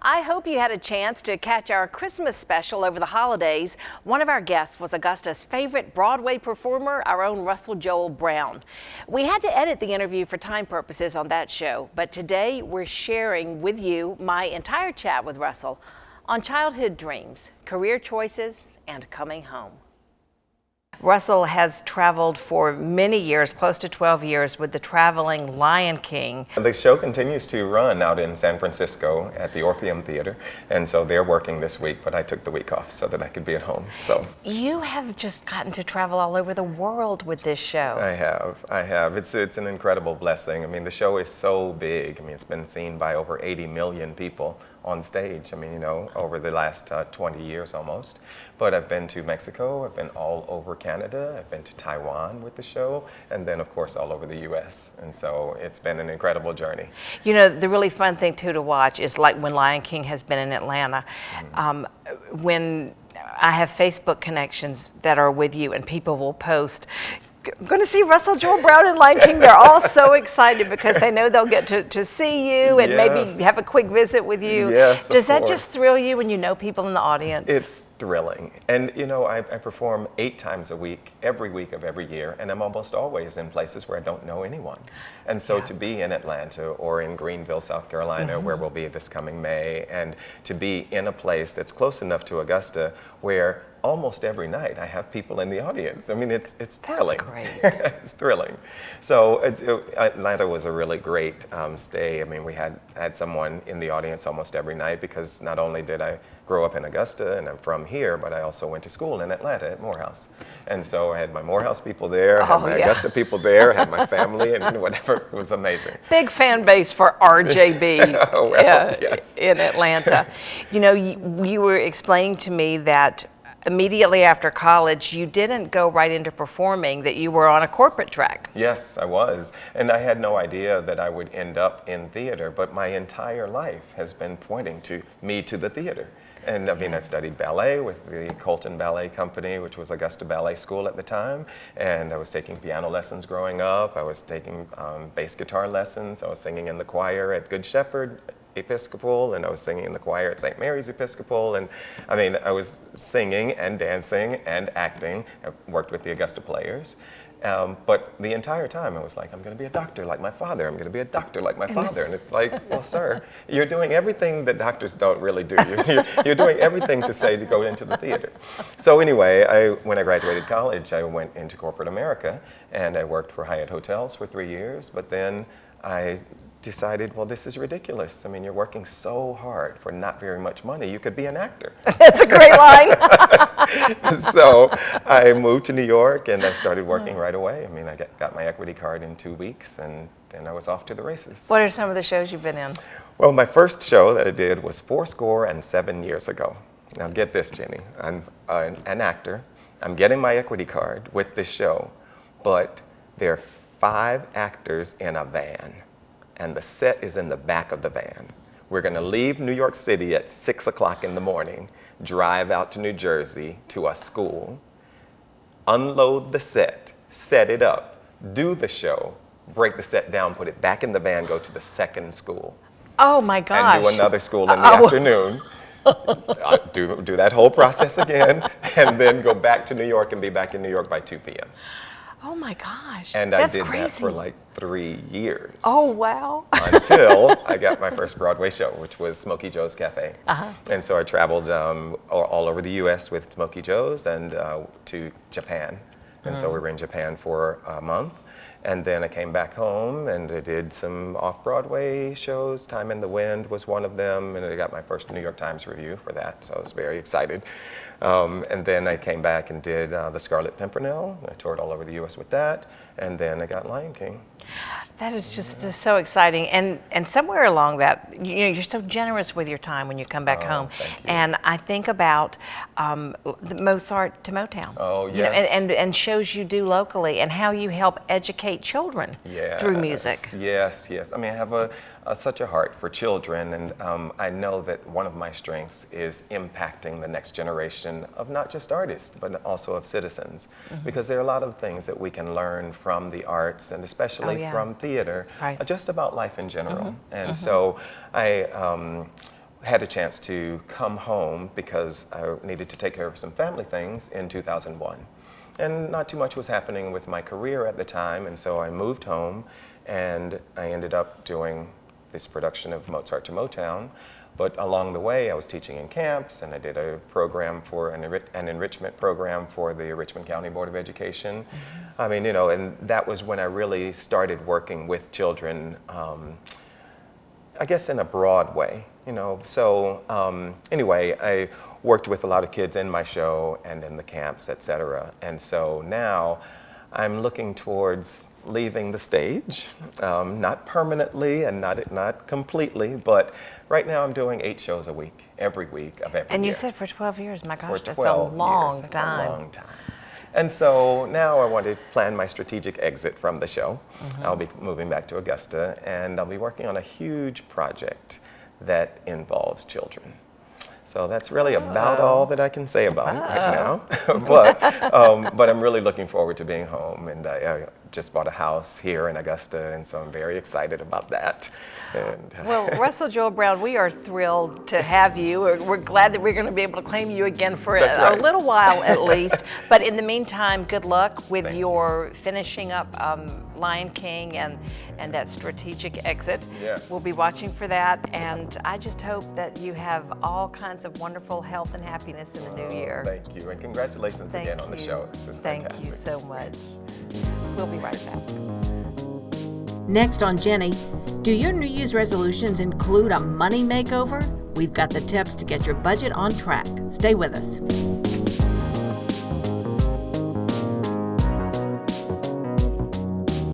I hope you had a chance to catch our Christmas special over the holidays. One of our guests was Augusta's favorite Broadway performer, our own Russell Joel Brown. We had to edit the interview for time purposes on that show, but today we're sharing with you my entire chat with Russell on childhood dreams, career choices, and coming home. Russell has traveled for many years, close to 12 years, with the traveling Lion King. The show continues to run out in San Francisco at the Orpheum Theater, and so they're working this week, but I took the week off so that I could be at home. So you have just gotten to travel all over the world with this show. I have. It's an incredible blessing. I mean, the show is so big. I mean, it's been seen by over 80 million people on stage, I mean, you know, over the last 20 years almost. But I've been to Mexico, I've been all over Canada, I've been to Taiwan with the show, and then of course all over the US. And so it's been an incredible journey. You know, the really fun thing too to watch is like when Lion King has been in Atlanta, when I have Facebook connections that are with you and people will post, I'm going to see Russell Joel Brown and Lion King. They're all so excited because they know they'll get to see you and maybe have a quick visit with you. Yes, Does that just thrill you when you know people in the audience? It's thrilling. And you know, I perform 8 times a week, every week of every year, and I'm almost always in places where I don't know anyone. And so to be in Atlanta or in Greenville, South Carolina, where we'll be this coming May, and to be in a place that's close enough to Augusta where almost every night I have people in the audience. I mean, it's thrilling. That's great. It's thrilling. So Atlanta was a really great stay. I mean, we had someone in the audience almost every night because not only did I grow up in Augusta and I'm from here, but I also went to school in Atlanta at Morehouse. And so I had my Morehouse people there, had my Augusta people there, had my family and whatever. It was amazing. Big fan base for RJB yes. in Atlanta. You know, you were explaining to me that immediately after college, you didn't go right into performing, that you were on a corporate track. Yes, I was. And I had no idea that I would end up in theater, but my entire life has been pointing to me to the theater. And I mean, I studied ballet with the Colton Ballet Company, which was Augusta Ballet School at the time. And I was taking piano lessons growing up. I was taking bass guitar lessons. I was singing in the choir at Good Shepherd Episcopal, and I was singing in the choir at St. Mary's Episcopal. And I mean, I was singing and dancing and acting. I worked with the Augusta Players. But the entire time I was like, I'm going to be a doctor like my father. I'm going to be a doctor like my father. And it's like, well, sir, you're doing everything that doctors don't really do. You're doing everything to say to go into the theater. So anyway, when I graduated college, I went into corporate America and I worked for Hyatt Hotels for 3 years. But then I decided, well, this is ridiculous. I mean, you're working so hard for not very much money. You could be an actor. That's a great line. So I moved to New York and I started working right away. I mean, I got my equity card in 2 weeks and then I was off to the races. What are some of the shows you've been in? Well, my first show that I did was 67 years ago. Now get this, Jenny. I'm an actor. I'm getting my equity card with this show, but there are 5 actors in a van. And the set is in the back of the van. We're going to leave New York City at 6 o'clock in the morning, drive out to New Jersey to a school, unload the set it up, do the show, break the set down, put it back in the van, go to the second school. Oh my gosh. And do another school in the afternoon. Do that whole process again, and then go back to New York and be back in New York by 2 p.m. Oh my gosh. And that's I did crazy. that for like 3 years. Oh, wow. Until I got my first Broadway show, which was Smokey Joe's Cafe. And so I traveled all over the U.S. with Smokey Joe's and to Japan. And so we were in Japan for a month. And then I came back home and I did some off-Broadway shows. Time in the Wind was one of them, and I got my first New York Times review for that, so I was very excited. And then I came back and did The Scarlet Pimpernel. I toured all over the U.S. with that, and then I got Lion King. That is just so exciting, and somewhere along that, you know, you're so generous with your time when you come back home. Thank you. And I think about the Mozart to Motown. Oh, yes. You know, and shows you do locally, and how you help educate children through music. Yes. I mean, I have such a heart for children, and I know that one of my strengths is impacting the next generation of not just artists, but also of citizens, because there are a lot of things that we can learn from the arts, and especially from theater, just about life in general. And so I had a chance to come home because I needed to take care of some family things in 2001. And not too much was happening with my career at the time, and so I moved home, and I ended up doing this production of Mozart to Motown. But along the way, I was teaching in camps, and I did a program for an enrichment program for the Richmond County Board of Education. I mean, you know, and that was when I really started working with children, I guess in a broad way, you know. So anyway, I worked with a lot of kids in my show and in the camps, et cetera. And so now I'm looking towards leaving the stage, not permanently and not completely, but right now I'm doing 8 shows a week, every week of every year. And you said for 12 years. My gosh, For that's a 12 long years. time. That's a long time. And so now I want to plan my strategic exit from the show. I'll be moving back to Augusta, and I'll be working on a huge project that involves children. So that's really about all that I can say about it right now. But I'm really looking forward to being home, and I just bought a house here in Augusta, and so I'm very excited about that. And, Well, Russell Joel Brown, we are thrilled to have you. We're glad that we're going to be able to claim you again for a little while at least. But in the meantime, good luck with your finishing up Lion King and that strategic exit. Yes. We'll be watching for that, and I just hope that you have all kinds of wonderful health and happiness in the new year. Thank you, and congratulations again on the show. This is fantastic. Thank you so much. We'll be right back. Next on Jenny, do your New Year's resolutions include a money makeover? We've got the tips to get your budget on track. Stay with us.